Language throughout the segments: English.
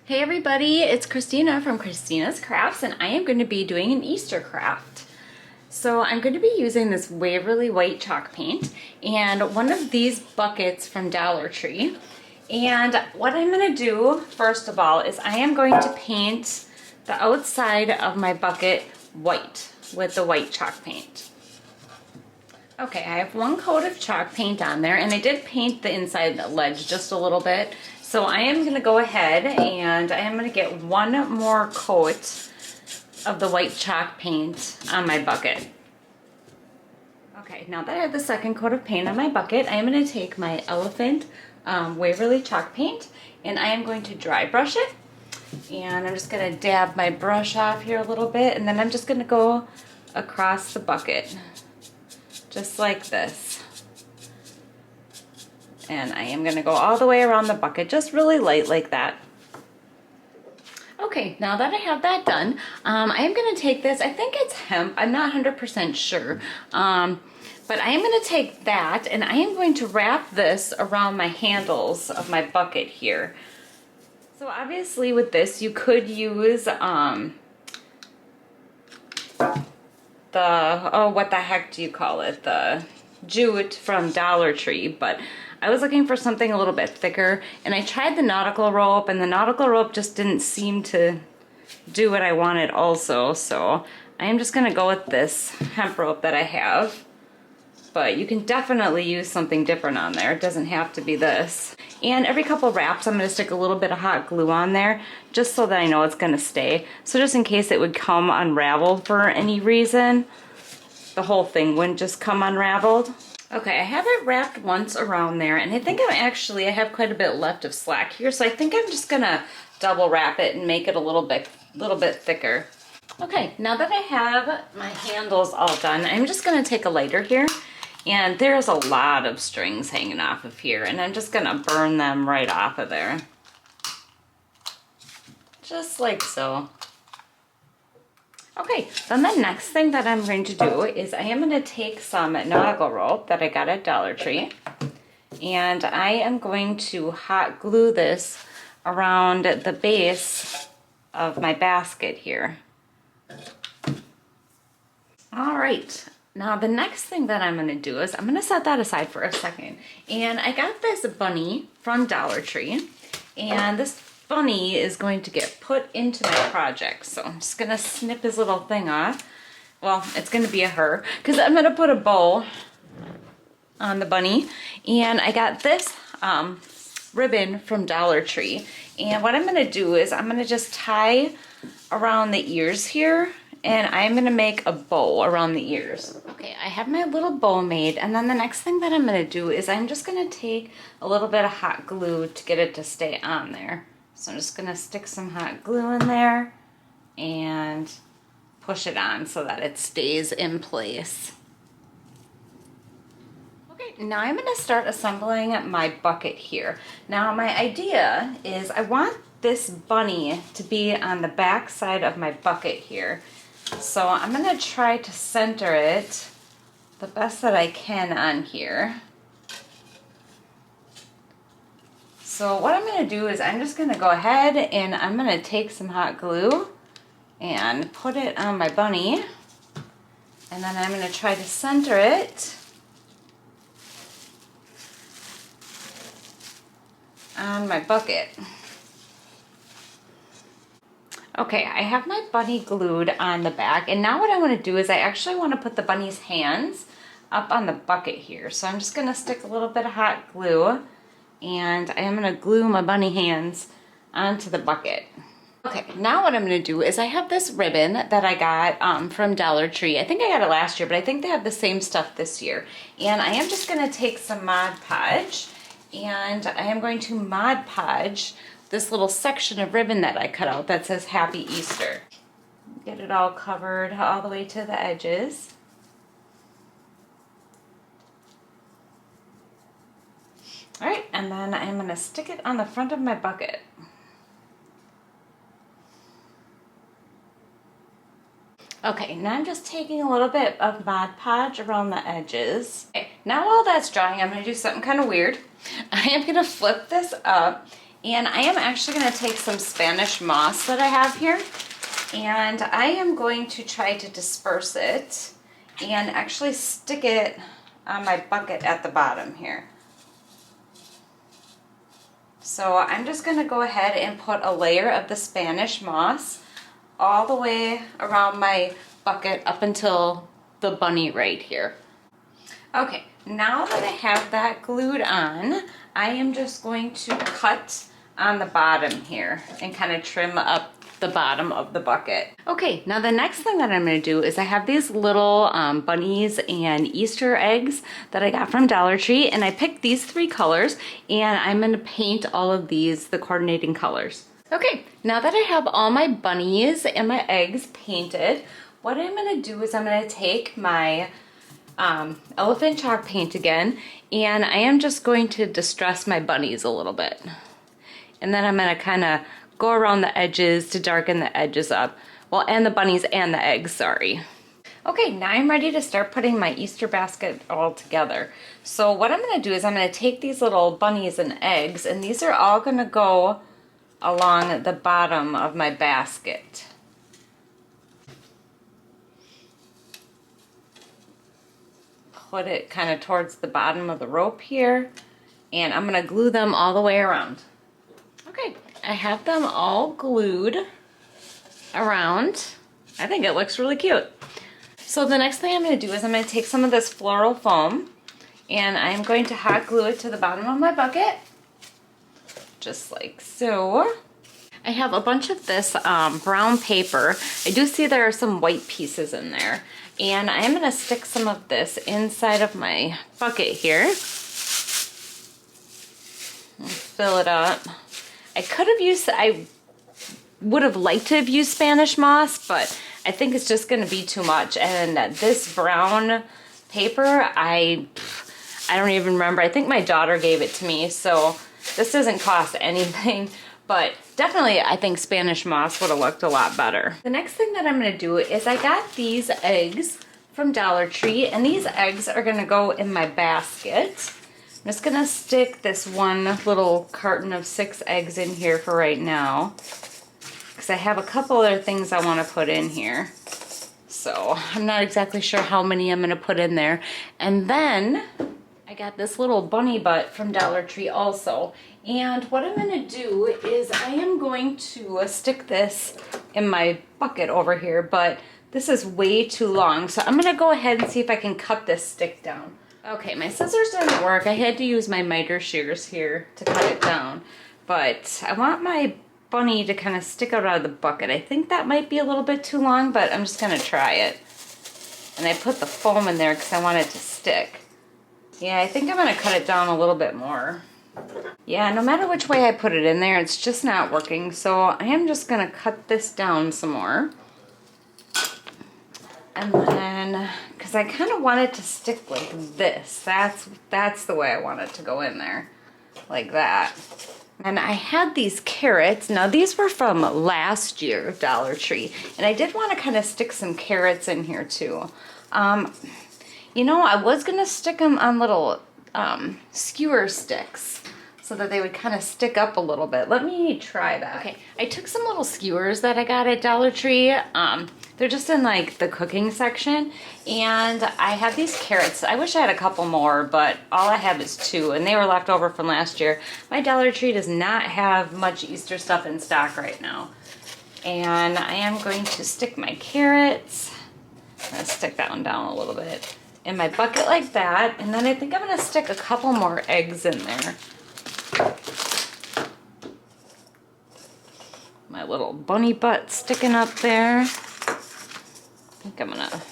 Hey everybody, it's Christina from Christina's Crafts, and I am going to be doing an Easter craft. So I'm going to be using this Waverly white chalk paint and one of these buckets from Dollar Tree. And what I'm going to do first of all is I am going to paint the outside of my bucket white with the white chalk paint. Okay, I have one coat of chalk paint on there, and I did paint the inside ledge just a little bit. So I am going to go ahead and I am going to get one more coat of the white chalk paint on my bucket. Okay, now that I have the second coat of paint on my bucket, I am going to take my Elephant Waverly chalk paint and I am going to dry brush it. And I'm just going to dab my brush off here a little bit, and then I'm just going to go across the bucket. Just like this. And I am going to go all the way around the bucket, just really light like that. Okay, now that I have that done, I am going to take this, I think it's hemp, I'm not 100% sure, but I am going to take that and I am going to wrap this around my handles of my bucket here. So obviously with this you could use what the heck do you call it? The jute from Dollar Tree, but I was looking for something a little bit thicker, and I tried the nautical rope, and the nautical rope just didn't seem to do what I wanted also, so I am just gonna go with this hemp rope that I have. But you can definitely use something different on there. It doesn't have to be this. And every couple wraps, I'm going to stick a little bit of hot glue on there just so that I know it's going to stay. So just in case it would come unraveled for any reason, the whole thing wouldn't just come unraveled. Okay, I have it wrapped once around there, and I think I have quite a bit left of slack here, so I think I'm just going to double wrap it and make it a little bit thicker. Okay, now that I have my handles all done, I'm just going to take a lighter here. And there's a lot of strings hanging off of here, and I'm just gonna burn them right off of there. Just like so. Okay, then the next thing that I'm going to do is I am gonna take some nautical rope that I got at Dollar Tree, and I am going to hot glue this around the base of my basket here. All right. Now the next thing that I'm going to do is I'm going to set that aside for a second. And I got this bunny from Dollar Tree, and this bunny is going to get put into my project. So I'm just going to snip his little thing off. Well, it's going to be a her, because I'm going to put a bow on the bunny. And I got this ribbon from Dollar Tree. And what I'm going to do is I'm going to just tie around the ears here. And I'm going to make a bow around the ears. Okay, I have my little bow made, and then the next thing that I'm going to do is I'm just going to take a little bit of hot glue to get it to stay on there. So I'm just going to stick some hot glue in there and push it on so that it stays in place. Okay, now I'm going to start assembling my bucket here. Now my idea is I want this bunny to be on the back side of my bucket here. So I'm going to try to center it the best that I can on here. So what I'm going to do is I'm just going to go ahead and I'm going to take some hot glue and put it on my bunny. And then I'm going to try to center it on my bucket. Okay, I have my bunny glued on the back, and now what I want to do is I actually want to put the bunny's hands up on the bucket here. So I'm just going to stick a little bit of hot glue, and I am going to glue my bunny hands onto the bucket. Okay, now what I'm going to do is I have this ribbon that I got from Dollar Tree. I think I got it last year, but I think they have the same stuff this year. And I am just going to take some Mod Podge, and I am going to Mod Podge this little section of ribbon that I cut out that says Happy Easter. Get it all covered all the way to the edges. All right, and then I'm going to stick it on the front of my bucket. Okay, now I'm just taking a little bit of Mod Podge around the edges. Okay, now while that's drying, I'm going to do something kind of weird. I am going to flip this up And I am actually going to take some Spanish moss that I have here, and I am going to try to disperse it and actually stick it on my bucket at the bottom here. So I'm just going to go ahead and put a layer of the Spanish moss all the way around my bucket up until the bunny right here. Okay, now that I have that glued on, I am just going to cut on the bottom here and kind of trim up the bottom of the bucket. Okay, now the next thing that I'm going to do is I have these little bunnies and Easter eggs that I got from Dollar Tree, and I picked these 3 colors, and I'm going to paint all of these the coordinating colors. Okay, now that I have all my bunnies and my eggs painted, what I'm going to do is I'm going to take my elephant chalk paint again, and I am just going to distress my bunnies a little bit. And then I'm going to kind of go around the edges to darken the edges up. Well, and the bunnies and the eggs, sorry. Okay, now I'm ready to start putting my Easter basket all together. So what I'm going to do is I'm going to take these little bunnies and eggs, and these are all going to go along the bottom of my basket. Put it kind of towards the bottom of the rope here, and I'm going to glue them all the way around. Okay, I have them all glued around. I think it looks really cute. So the next thing I'm going to do is I'm going to take some of this floral foam, and I'm going to hot glue it to the bottom of my bucket, just like so. I have a bunch of this brown paper. I do see there are some white pieces in there, and I'm going to stick some of this inside of my bucket here. And fill it up. I would have liked to have used Spanish moss, but I think it's just going to be too much. And this brown paper, I don't even remember. I think my daughter gave it to me, so this doesn't cost anything. But definitely, I think Spanish moss would have looked a lot better. The next thing that I'm going to do is I got these eggs from Dollar Tree, and these eggs are going to go in my basket. I'm just gonna stick this one little carton of 6 eggs in here for right now, because I have a couple other things I want to put in here. So I'm not exactly sure how many I'm gonna put in there. And then I got this little bunny butt from Dollar Tree also. And what I'm gonna do is I am going to stick this in my bucket over here, but this is way too long. So I'm gonna go ahead and see if I can cut this stick down. Okay, my scissors didn't work. I had to use my miter shears here to cut it down. But I want my bunny to kind of stick out of the bucket. I think that might be a little bit too long, but I'm just going to try it. And I put the foam in there because I want it to stick. Yeah, I think I'm going to cut it down a little bit more. Yeah, no matter which way I put it in there, it's just not working. So I am just going to cut this down some more. And then, because I kind of want it to stick like this. That's the way I want it to go in there. Like that. And I had these carrots. Now these were from last year, Dollar Tree. And I did want to kind of stick some carrots in here too. You know, I was going to stick them on little skewer sticks so that they would kind of stick up a little bit. Let me try that. Okay, I took some little skewers that I got at Dollar Tree. They're just in like the cooking section, and I have these carrots. I wish I had a couple more, but all I have is 2, and they were left over from last year. My Dollar Tree does not have much Easter stuff in stock right now. And I am going to stick my carrots. I'm gonna stick that one down a little bit in my bucket like that, and then I think I'm gonna stick a couple more eggs in there. My little bunny butt sticking up there. I think I'm gonna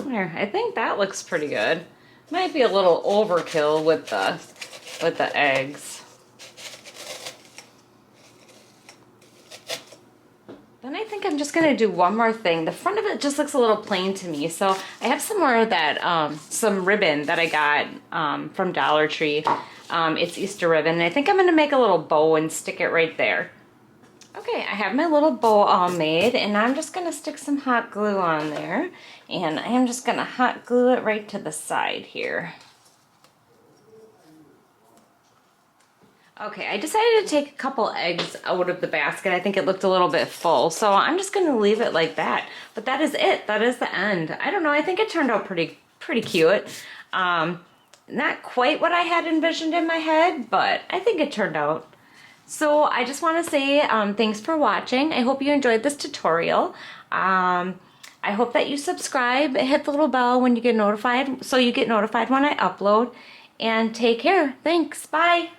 there. I think that looks pretty good. Might be a little overkill with the eggs. Then I think I'm just gonna do one more thing. The front of it just looks a little plain to me, so I have some more of that some ribbon that I got from Dollar Tree. It's Easter ribbon, and I think I'm gonna make a little bow and stick it right there. Okay, I have my little bow all made, and I'm just gonna stick some hot glue on there, and I am just gonna hot glue it right to the side here. Okay, I decided to take a couple eggs out of the basket. I think it looked a little bit full, so I'm just gonna leave it like that. But that is it, that is the end. I don't know, I think it turned out pretty cute. Not quite what I had envisioned in my head, but I think it turned out. So I just want to say thanks for watching. I hope you enjoyed this tutorial. I hope that you subscribe, hit the little bell when you get notified, so you get notified when I upload. And take care. Thanks. Bye.